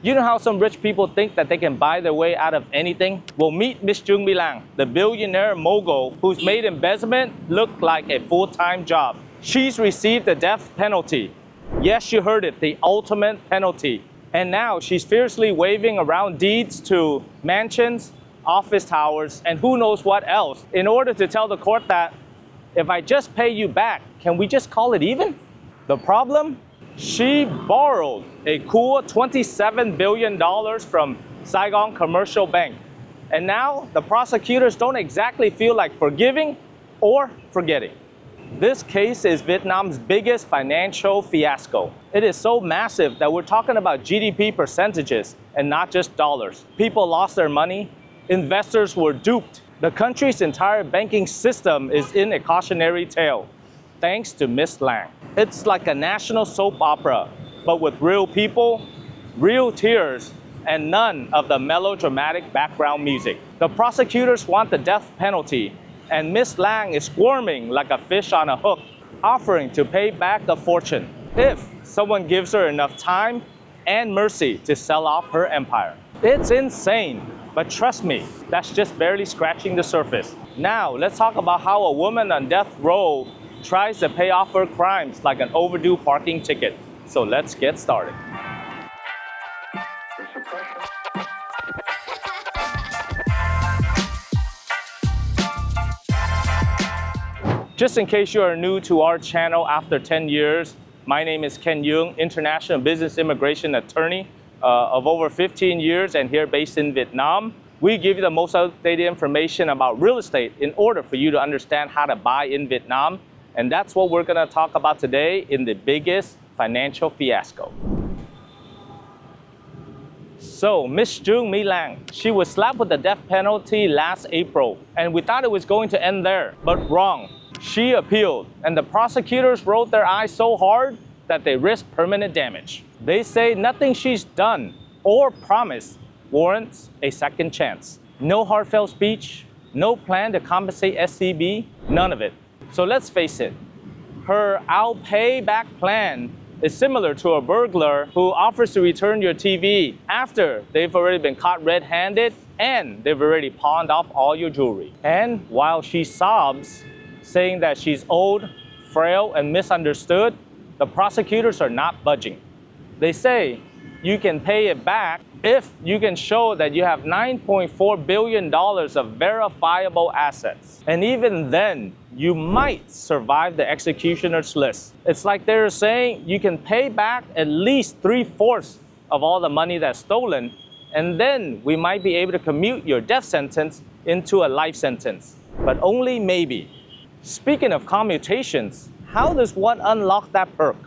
You know how some rich people think that they can buy their way out of anything? Well, meet Miss Truong My Lan, the billionaire mogul who's made embezzlement look like a full-time job. She's received the death penalty. Yes, you heard it, the ultimate penalty. And now she's fiercely waving around deeds to mansions, office towers, and who knows what else in order to tell the court that if I just pay you back, can we just call it even? The problem? She borrowed a cool $27 billion from Saigon Commercial Bank. And now the prosecutors don't exactly feel like forgiving or forgetting. This case is Vietnam's biggest financial fiasco. It is so massive that we're talking about GDP percentages and not just dollars. People lost their money. Investors were duped. The country's entire banking system is in a cautionary tale, thanks to Miss Lang. It's like a national soap opera, but with real people, real tears, and none of the melodramatic background music. The prosecutors want the death penalty, and Miss Lang is squirming like a fish on a hook, offering to pay back a fortune if someone gives her enough time and mercy to sell off her empire. It's insane, but trust me, that's just barely scratching the surface. Now, let's talk about how a woman on death row tries to pay off her crimes like an overdue parking ticket. So let's get started. Just in case you are new to our channel after 10 years, my name is Ken Duong, international business immigration attorney of over 15 years and here based in Vietnam. We give you the most updated information about real estate in order for you to understand how to buy in Vietnam. And that's what we're gonna talk about today in the biggest financial fiasco. So, Miss Truong My Lan, she was slapped with the death penalty last April, and we thought it was going to end there, but wrong. She appealed, and the prosecutors rolled their eyes so hard that they risked permanent damage. They say nothing she's done or promised warrants a second chance. No heartfelt speech, no plan to compensate SCB, none of it. So let's face it, her I'll pay back plan is similar to a burglar who offers to return your TV after they've already been caught red-handed and they've already pawned off all your jewelry. And while she sobs, saying that she's old, frail, and misunderstood, the prosecutors are not budging. They say you can pay it back if you can show that you have $9.4 billion of verifiable assets. And even then, you might survive the executioner's list. It's like they're saying you can pay back at least 3/4 of all the money that's stolen, and then we might be able to commute your death sentence into a life sentence. But only maybe. Speaking of commutations, how does one unlock that perk?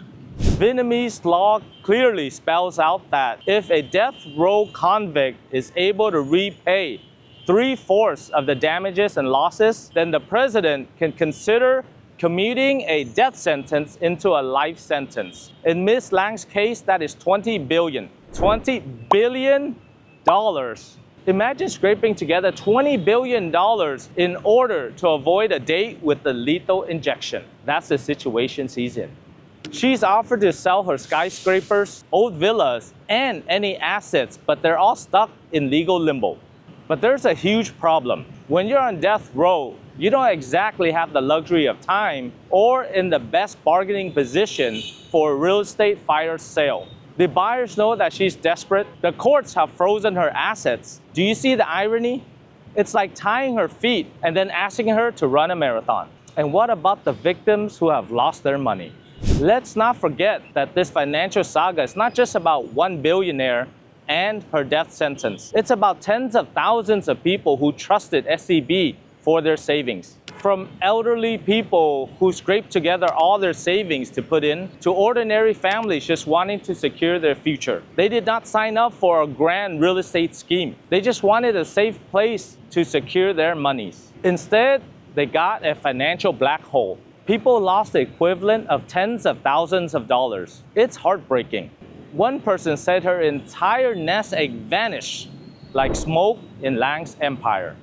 Vietnamese law clearly spells out that if a death row convict is able to repay 3/4 of the damages and losses, then the president can consider commuting a death sentence into a life sentence. In Ms. Lang's case, that is $20 billion. $20 billion. Imagine scraping together $20 billion in order to avoid a date with the lethal injection. That's the situation she's in. She's offered to sell her skyscrapers, old villas, and any assets, but they're all stuck in legal limbo. But there's a huge problem. When you're on death row, you don't exactly have the luxury of time or in the best bargaining position for a real estate fire sale. The buyers know that she's desperate. The courts have frozen her assets. Do you see the irony? It's like tying her feet and then asking her to run a marathon. And what about the victims who have lost their money? Let's not forget that this financial saga is not just about one billionaire and her death sentence. It's about tens of thousands of people who trusted SCB for their savings. From elderly people who scraped together all their savings to put in, to ordinary families just wanting to secure their future. They did not sign up for a grand real estate scheme. They just wanted a safe place to secure their monies. Instead, they got a financial black hole. People lost the equivalent of tens of thousands of dollars. It's heartbreaking. One person said her entire nest egg vanished like smoke in Lang's empire.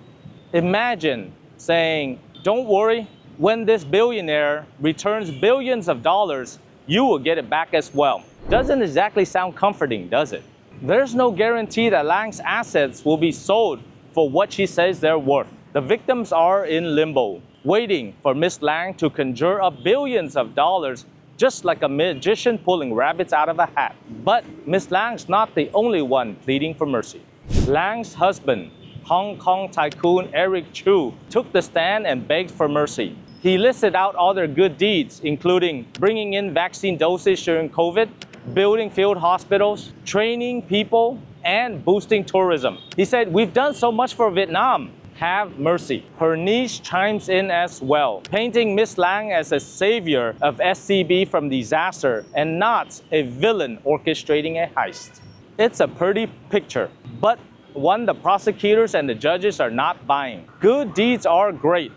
Imagine saying, don't worry, when this billionaire returns billions of dollars, you will get it back as well. Doesn't exactly sound comforting, does it? There's no guarantee that Lan's assets will be sold for what she says they're worth. The victims are in limbo, waiting for Miss Lan to conjure up billions of dollars just like a magician pulling rabbits out of a hat. But Miss Lan's not the only one pleading for mercy. Lan's husband, Hong Kong tycoon Eric Chu, took the stand and begged for mercy. He listed out all their good deeds, including bringing in vaccine doses during COVID, building field hospitals, training people, and boosting tourism. He said, "We've done so much for Vietnam. Have mercy." Her niece chimes in as well, painting Miss Lan as a savior of SCB from disaster and not a villain orchestrating a heist. It's a pretty picture, but one the prosecutors and the judges are not buying. Good deeds are great,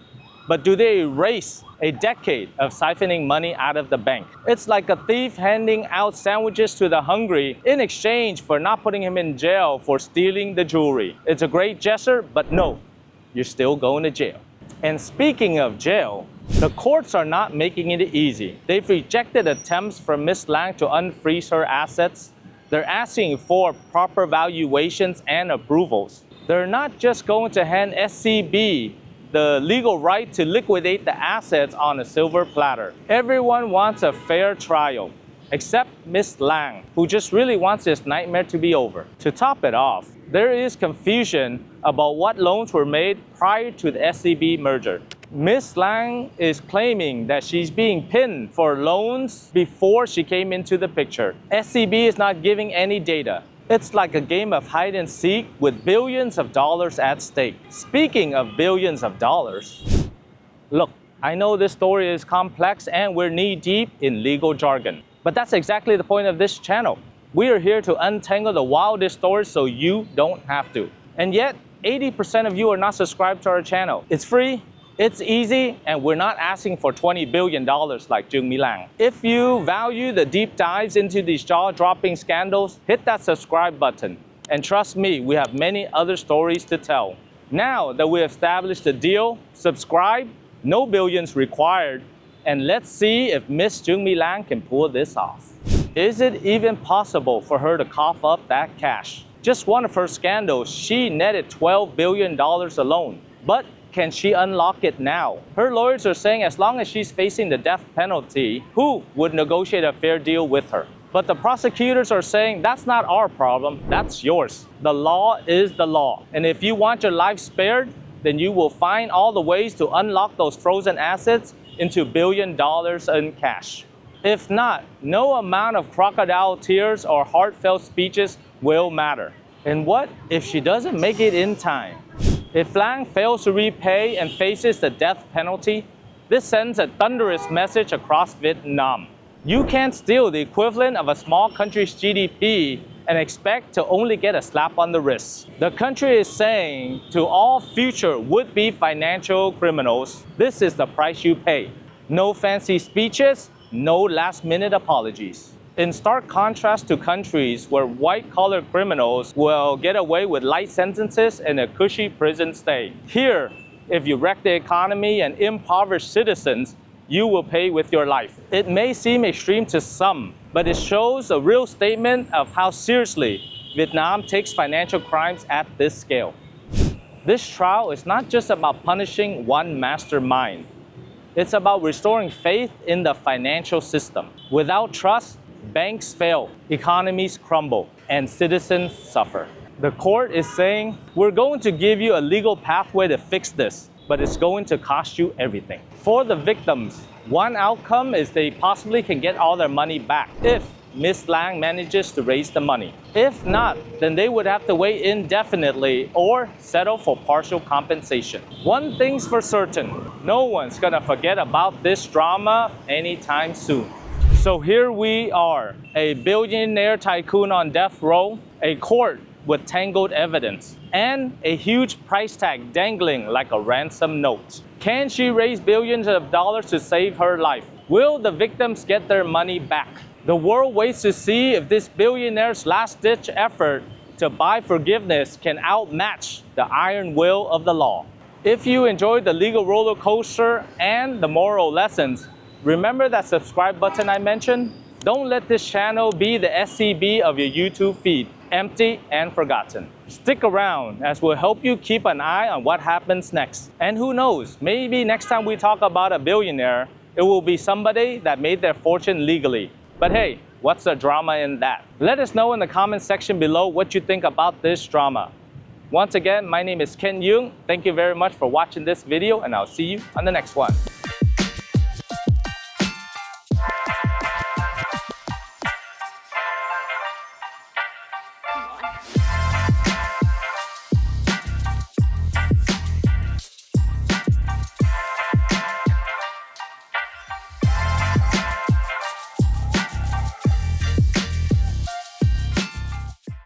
but do they erase a decade of siphoning money out of the bank? It's like a thief handing out sandwiches to the hungry in exchange for not putting him in jail for stealing the jewelry. It's a great gesture, but no, you're still going to jail. And speaking of jail, the courts are not making it easy. They've rejected attempts from Miss Lan to unfreeze her assets. They're asking for proper valuations and approvals. They're not just going to hand SCB the legal right to liquidate the assets on a silver platter. Everyone wants a fair trial, except Miss Lan, who just really wants this nightmare to be over. To top it off, there is confusion about what loans were made prior to the SCB merger. Miss Lan is claiming that she's being pinned for loans before she came into the picture. SCB is not giving any data. It's like a game of hide and seek with billions of dollars at stake. Speaking of billions of dollars, look, I know this story is complex and we're knee-deep in legal jargon, but that's exactly the point of this channel. We are here to untangle the wildest stories so you don't have to. And yet, 80% of you are not subscribed to our channel. It's free, it's easy, and we're not asking for $20 billion like Truong My Lan. If you value the deep dives into these jaw-dropping scandals, hit that subscribe button. And trust me, we have many other stories to tell. Now that we established the deal, subscribe, no billions required, and let's see if Miss Truong My Lan can pull this off. Is it even possible for her to cough up that cash? Just one of her scandals, she netted $12 billion alone. But can she unlock it now? Her lawyers are saying as long as she's facing the death penalty, who would negotiate a fair deal with her? But the prosecutors are saying that's not our problem, that's yours. The law is the law. And if you want your life spared, then you will find all the ways to unlock those frozen assets into $1 billion in cash. If not, no amount of crocodile tears or heartfelt speeches will matter. And what if she doesn't make it in time? If Lan fails to repay and faces the death penalty, this sends a thunderous message across Vietnam. You can't steal the equivalent of a small country's GDP and expect to only get a slap on the wrist. The country is saying to all future would-be financial criminals, this is the price you pay. No fancy speeches, no last-minute apologies. In stark contrast to countries where white-collar criminals will get away with light sentences and a cushy prison stay. Here, if you wreck the economy and impoverish citizens, you will pay with your life. It may seem extreme to some, but it shows a real statement of how seriously Vietnam takes financial crimes at this scale. This trial is not just about punishing one mastermind. It's about restoring faith in the financial system. Without trust, banks fail, economies crumble, and citizens suffer. The court is saying, we're going to give you a legal pathway to fix this, but it's going to cost you everything. For the victims, one outcome is they possibly can get all their money back if Miss Lan manages to raise the money. If not, then they would have to wait indefinitely or settle for partial compensation. One thing's for certain, no one's gonna forget about this drama anytime soon. So here we are, a billionaire tycoon on death row, a court with tangled evidence, and a huge price tag dangling like a ransom note. Can she raise billions of dollars to save her life? Will the victims get their money back? The world waits to see if this billionaire's last-ditch effort to buy forgiveness can outmatch the iron will of the law. If you enjoyed the legal roller coaster and the moral lessons, remember that subscribe button I mentioned? Don't let this channel be the SCB of your YouTube feed. empty and forgotten. Stick around as we'll help you keep an eye on what happens next. And who knows, maybe next time we talk about a billionaire, it will be somebody that made their fortune legally. But hey, what's the drama in that? Let us know in the comment section below what you think about this drama. Once again, my name is Ken Duong. Thank you very much for watching this video, and I'll see you on the next one.